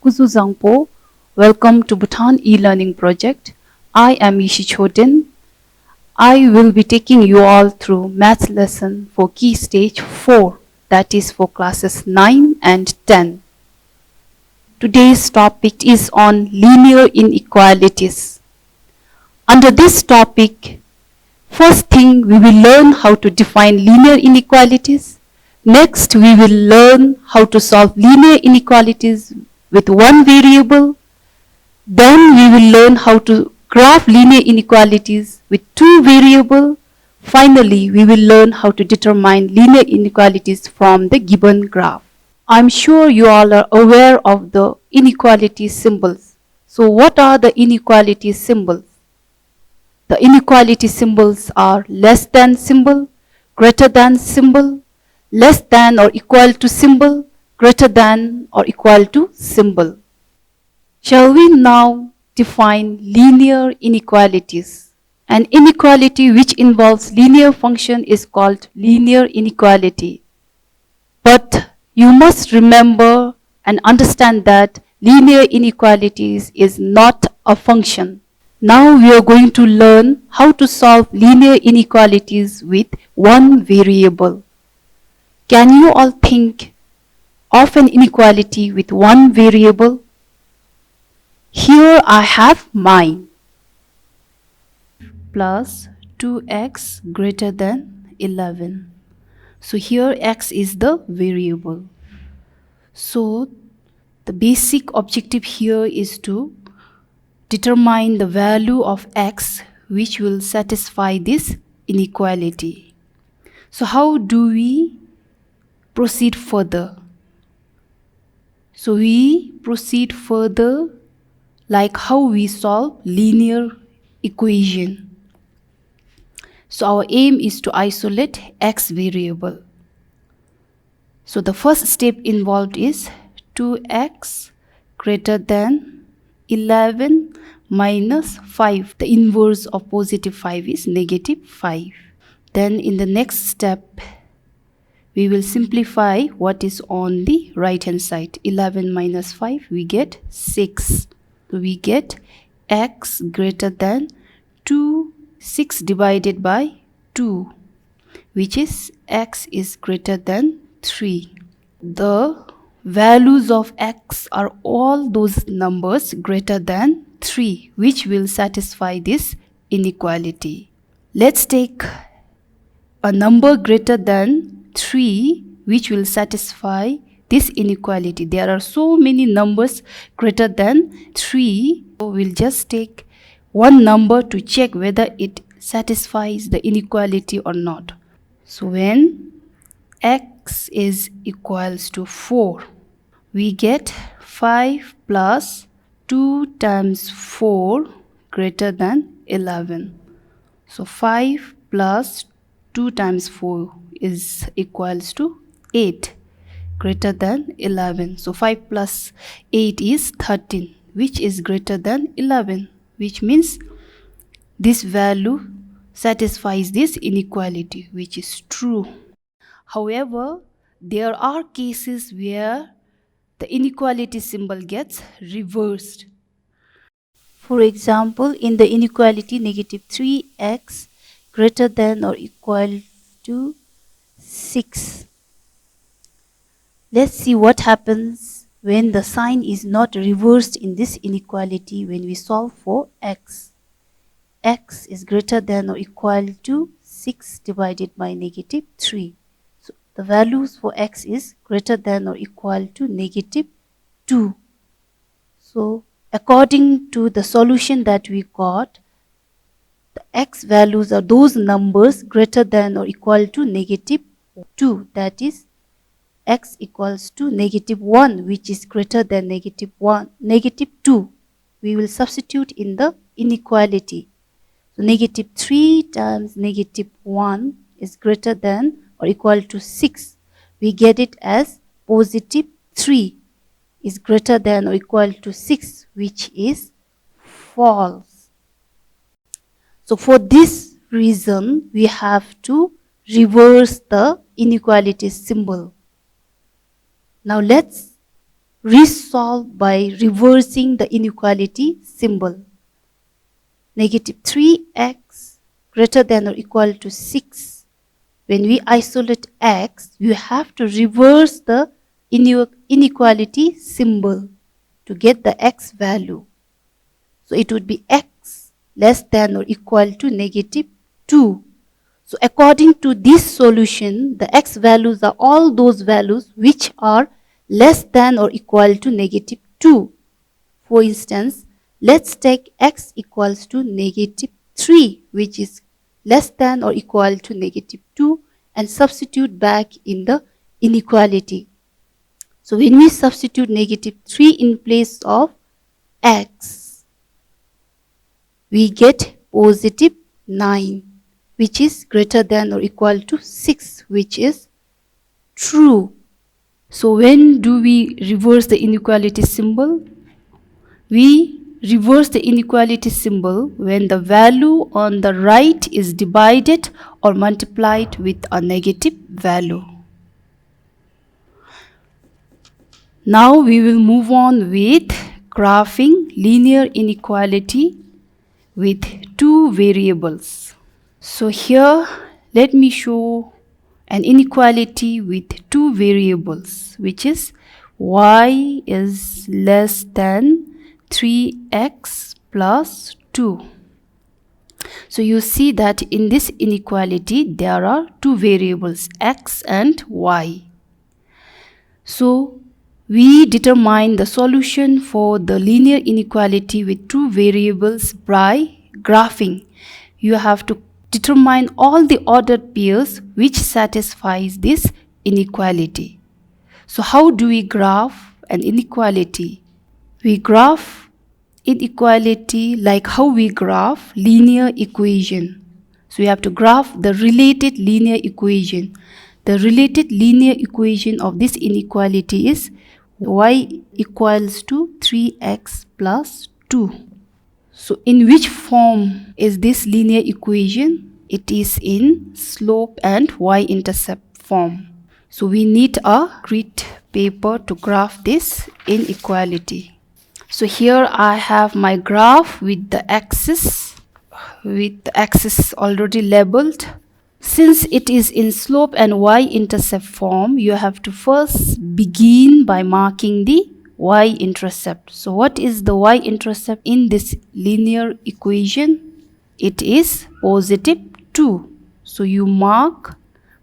Kuzu Zangpo. Welcome to Bhutan e-learning project. I am Yishi Chodin. I will be taking you all through maths lesson for key stage 4, that is for classes 9 and 10. Today's topic is on linear inequalities. Under this topic, first thing we will learn how to define linear inequalities. Next, we will learn how to solve linear inequalities with one variable. Then we will learn how to graph linear inequalities with two variables. Finally, we will learn how to determine linear inequalities from the given graph. I'm sure you all are aware of the inequality symbols. So what are the inequality symbols? The inequality symbols are less than symbol, greater than symbol, less than or equal to symbol, greater than or equal to symbol. Shall we now define linear inequalities? An inequality which involves linear function is called linear inequality. But you must remember and understand that linear inequalities is not a function. Now we are going to learn how to solve linear inequalities with one variable. Can you all think of an inequality with one variable? Here I have mine. Plus 2x greater than 11. So here x is the variable. So the basic objective here is to determine the value of x which will satisfy this inequality. So how do we proceed further? So we proceed further like how we solve linear equation. So our aim is to isolate x variable. So the first step involved is 2x greater than 11 minus 5. The inverse of positive 5 is negative 5. Then in the next step, we will simplify what is on the right hand side. 11 minus 5, we get 6. So we get x greater than 2, 6 divided by 2, which is x is greater than 3. The values of x are all those numbers greater than 3, which will satisfy this inequality. Let's take a number greater than 3, which will satisfy this inequality. There are so many numbers greater than 3. So we'll just take one number to check whether it satisfies the inequality or not. So when x is equals to 4, we get 5 plus 2 times 4 greater than 11. So 5 plus 2 times 4 is equals to 8 greater than 11. So 5 plus 8 is 13, which is greater than 11, which means this value satisfies this inequality, which is true. However, there are cases where the inequality symbol gets reversed. For example, in the inequality negative 3x greater than or equal to 6. Let's see what happens when the sign is not reversed in this inequality when we solve for x. X is greater than or equal to 6 divided by negative 3. So the values for x is greater than or equal to negative 2. So according to the solution that we got, the x values are those numbers greater than or equal to negative 2. That is x equals to negative 1, which is greater than negative 2. We will substitute in the inequality. So negative 3 times negative 1 is greater than or equal to 6. We get it as positive 3 is greater than or equal to 6, which is false. So for this reason, we have to reverse the inequality symbol. Now let's resolve by reversing the inequality symbol. Negative 3x greater than or equal to 6. When we isolate x, we have to reverse the inequality symbol to get the x value. So it would be x less than or equal to negative 2. So according to this solution, the x values are all those values which are less than or equal to negative 2. For instance, let's take x equals to negative 3, which is less than or equal to negative 2, and substitute back in the inequality. So when we substitute negative 3 in place of x, we get positive 9, which is greater than or equal to 6, which is true. So when do we reverse the inequality symbol? We reverse the inequality symbol when the value on the right is divided or multiplied with a negative value. Now we will move on with graphing linear inequality with two variables. So here let me show an inequality with two variables, which is y is less than 3x plus 2. So you see that in this inequality there are two variables, x and y. So we determine the solution for the linear inequality with two variables by graphing. You have to determine all the ordered pairs which satisfies this inequality. So how do we graph an inequality? We graph inequality like how we graph linear equation. So we have to graph the related linear equation. The related linear equation of this inequality is y equals to 3x plus 2. So in which form is this linear equation? It is in slope and y-intercept form. So we need a grid paper to graph this inequality. So here I have my graph with the axis already labeled. Since it is in slope and y-intercept form, you have to first begin by marking the y-intercept. So what is the y-intercept in this linear equation? It is positive 2. So you mark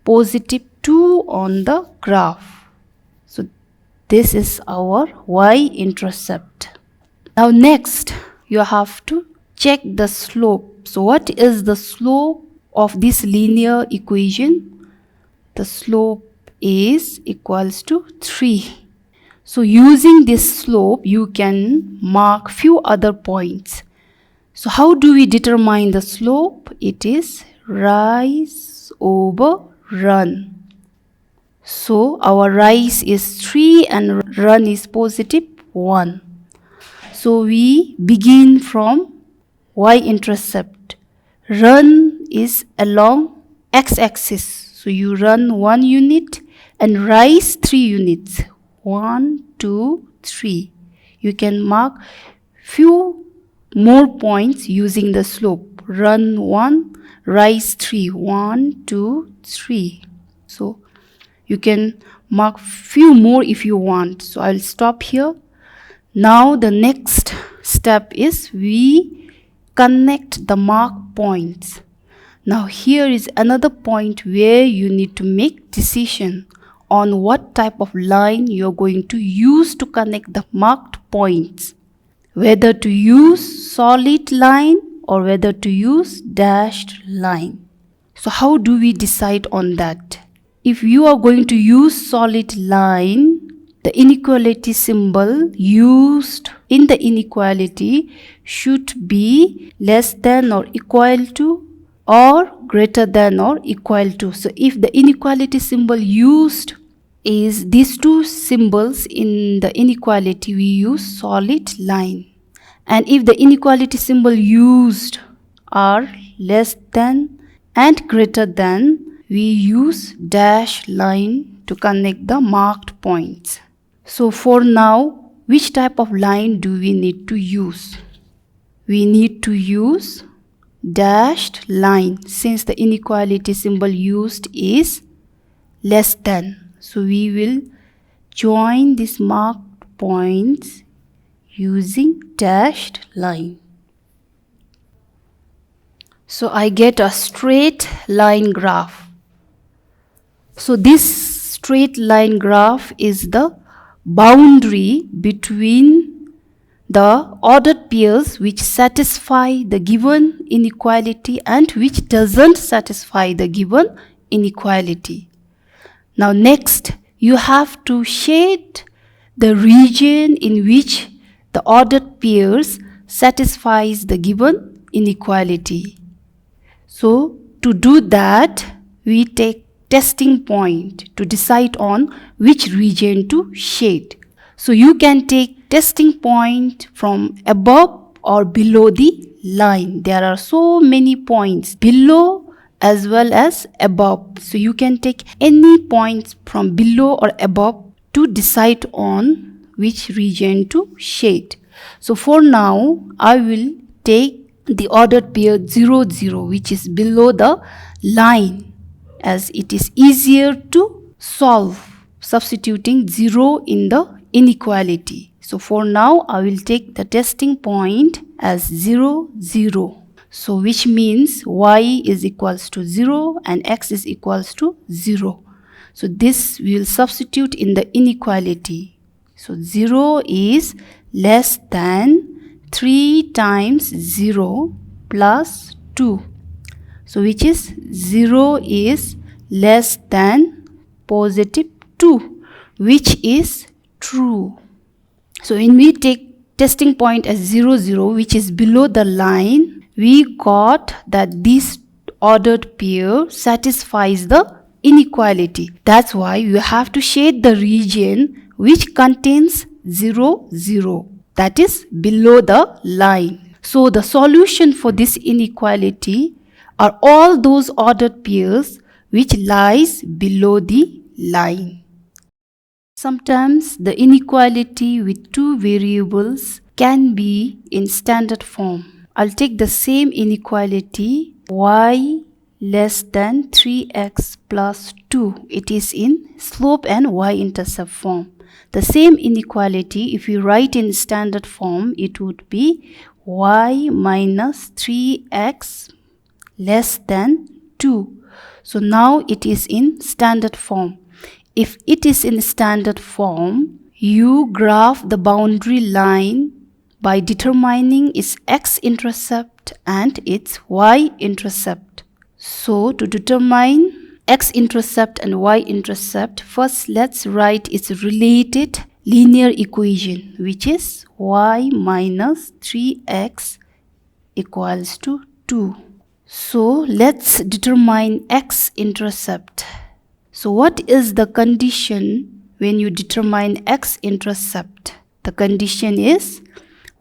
positive 2 on the graph. So this is our y-intercept. Now next, you have to check the slope. So what is the slope of this linear equation? The slope is equals to 3. So using this slope, you can mark few other points. So how do we determine the slope? It is rise over run. So our rise is 3 and run is positive 1. So we begin from y-intercept. Run is along x-axis. So you run 1 unit and rise 3 units. 1, 2, 3. You can mark few more points using the slope. Run 1, rise 3. 1, 2, 3. So you can mark few more if you want. So I'll stop here. Now the next step is we connect the mark points. Now here is another point where you need to make decision on what type of line you're going to use to connect the marked points. Whether to use solid line or whether to use dashed line. So how do we decide on that? If you are going to use solid line, the inequality symbol used in the inequality should be less than or equal to or greater than or equal to. So if the inequality symbol used is these two symbols in the inequality, we use solid line. And if the inequality symbol used are less than and greater than, we use dash line to connect the marked points. So for now, which type of line do we need to use? We need to use dashed line, since the inequality symbol used is less than. So we will join these marked points using dashed line. So I get a straight line graph. So this straight line graph is the boundary between the ordered pairs which satisfy the given inequality and which doesn't satisfy the given inequality. Now next, you have to shade the region in which the ordered pairs satisfies the given inequality. So to do that, we take testing point to decide on which region to shade. So you can take testing point from above or below the line. There are so many points below as well as above. So you can take any points from below or above to decide on which region to shade. So for now, I will take the ordered pair 0, 0, which is below the line, as it is easier to solve substituting 0 in the inequality. So for now, I will take the testing point as 0, 0. So which means y is equals to 0 and x is equals to 0. So this we will substitute in the inequality. So 0 is less than 3 times 0 plus 2. So which is 0 is less than positive 2, which is true. So when we take testing point as 0, 0, which is below the line, we got that this ordered pair satisfies the inequality. That's why you have to shade the region which contains 0, 0, that is below the line. So the solution for this inequality are all those ordered pairs which lies below the line. Sometimes the inequality with two variables can be in standard form. I'll take the same inequality, y less than 3x plus 2. It is in slope and y-intercept form. The same inequality, if you write in standard form, it would be y minus 3x less than 2. So now it is in standard form. If it is in standard form, you graph the boundary line by determining its x-intercept and its y-intercept. So to determine x-intercept and y-intercept, first let's write its related linear equation, which is y minus 3x equals to 2. So let's determine x-intercept. So what is the condition when you determine x-intercept? The condition is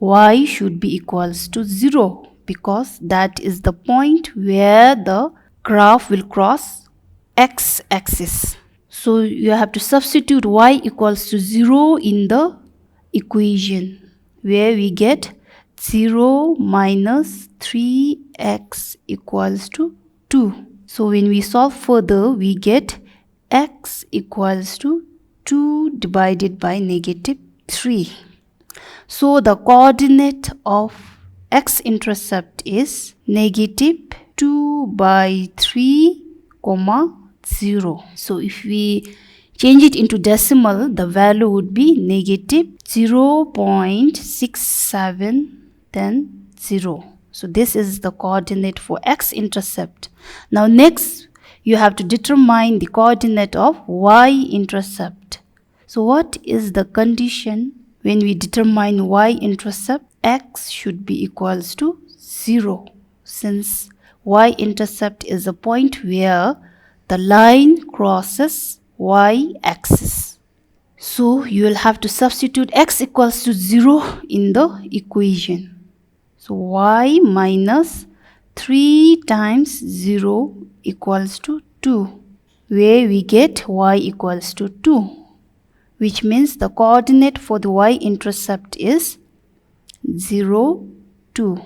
y should be equals to 0, because that is the point where the graph will cross x-axis. So you have to substitute y equals to 0 in the equation, where we get 0 minus 3x equals to 2. So when we solve further, we get x equals to 2 divided by negative 3. So the coordinate of x-intercept is negative 2 by 3, 0. So if we change it into decimal, the value would be negative 0.67 then 0. So this is the coordinate for x-intercept. Now next, you have to determine the coordinate of y-intercept. So what is the condition when we determine y-intercept? X should be equals to 0, since y-intercept is a point where the line crosses y-axis. So you will have to substitute x equals to 0 in the equation. So y minus 3 times 0 equals to 2, where we get y equals to 2, which means the coordinate for the y-intercept is 0, 2.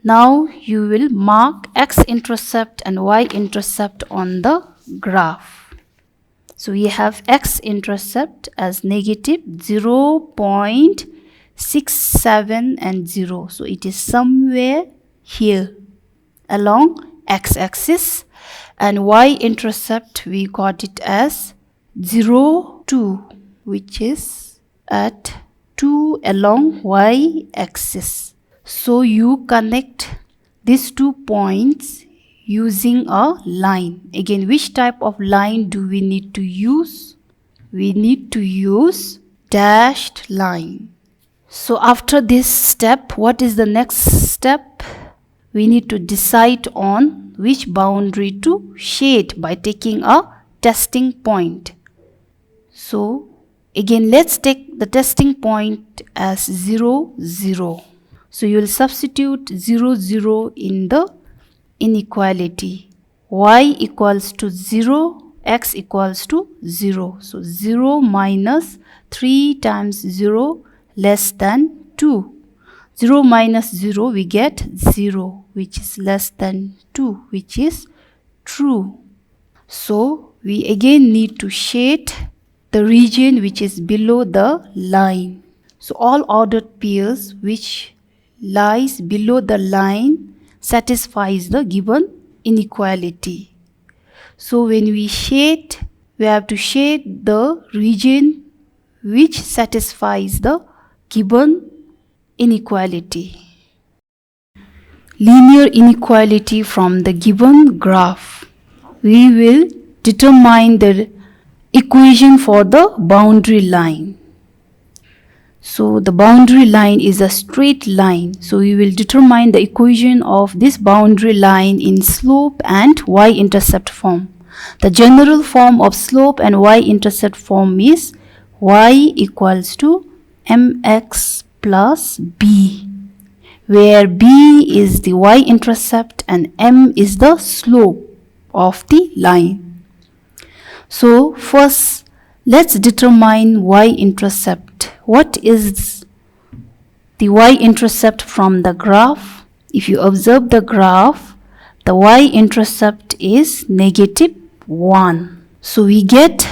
Now you will mark x-intercept and y-intercept on the graph. So we have x-intercept as negative 0.67 and 0. So it is somewhere here along x-axis, and y-intercept we got it as 0, 2, which is at 2 along y-axis. So you connect these 2 points using a line. Again, which type of line do we need to use? We need to use dashed line. So after this step, what is the next step? We need to decide on which boundary to shade by taking a testing point. So again, let's take the testing point as 0, 0. So you will substitute 0, 0 in the inequality. Y equals to 0, x equals to 0. So 0 minus 3 times 0 less than 2. 0 minus 0 we get 0, which is less than 2, which is true. So we again need to shade the region which is below the line. So all ordered pairs which lies below the line satisfies the given inequality. So when we shade, we have to shade the region which satisfies the given inequality. Linear inequality from the given graph. We will determine the equation for the boundary line. So the boundary line is a straight line. So we will determine the equation of this boundary line in slope and y-intercept form. The general form of slope and y-intercept form is y equals to mx plus b, where b is the y-intercept and m is the slope of the line. So first, let's determine y-intercept. What is the y-intercept from the graph? If you observe the graph, the y-intercept is negative 1. So we get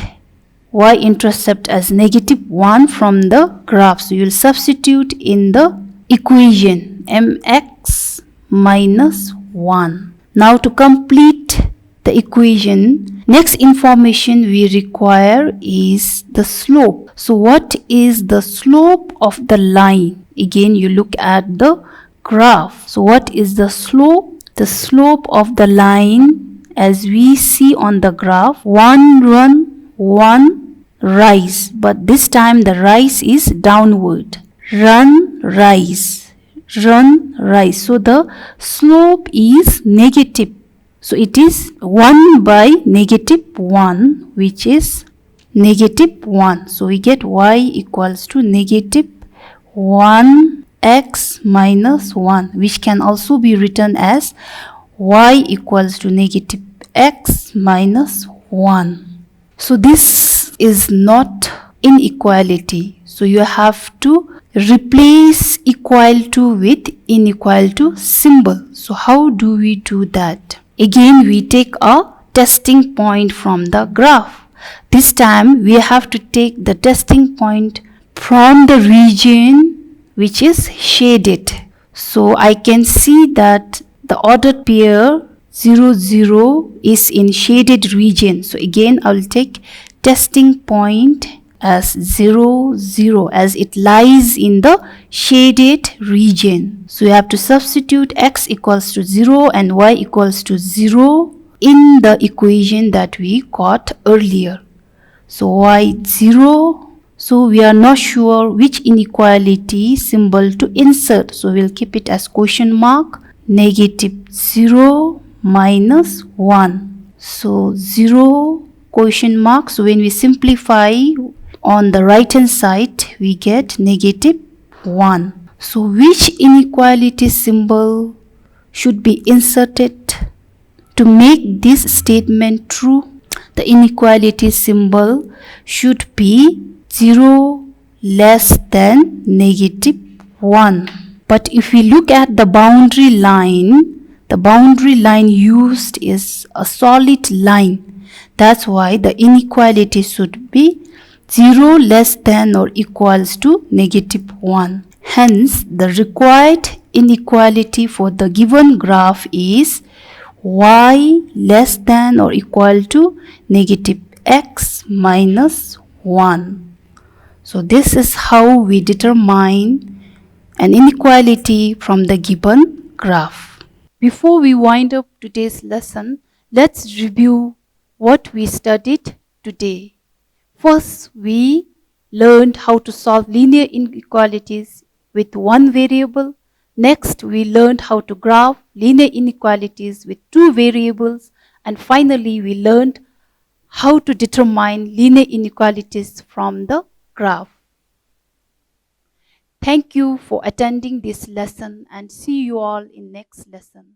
y-intercept as negative 1 from the graph. So you will substitute in the equation mx minus 1. Now to complete the equation, next information we require is the slope. So what is the slope of the line? Again, you look at the graph. So what is the slope? The slope of the line, as we see on the graph, one run, one rise, but this time the rise is downward. Run, rise, run, rise. So the slope is negative. So it is 1 by negative 1, which is negative 1. So we get y equals to negative 1x minus 1, which can also be written as y equals to negative x minus 1. So this is not inequality. So you have to replace equal to with unequal to symbol. So how do we do that? Again, we take a testing point from the graph. This time we have to take the testing point from the region which is shaded. So I can see that the ordered pair 0, 0 is in shaded region. So again, I will take testing point as 0, 0 as it lies in the shaded region. So you have to substitute x equals to 0 and y equals to 0 in the equation that we got earlier. So y 0. So we are not sure which inequality symbol to insert. So we'll keep it as question mark, negative 0 minus 1. So 0 question mark. So when we simplify on the right hand side, we get negative 1. So which inequality symbol should be inserted to make this statement true? The inequality symbol should be 0 less than negative 1. But if we look at the boundary line used is a solid line. That's why the inequality should be 0 less than or equals to negative 1. Hence, the required inequality for the given graph is y less than or equal to negative x minus 1. So this is how we determine an inequality from the given graph. Before we wind up today's lesson, let's review what we studied today. First, we learned how to solve linear inequalities with one variable. Next, we learned how to graph linear inequalities with two variables. And finally, we learned how to determine linear inequalities from the graph. Thank you for attending this lesson and see you all in next lesson.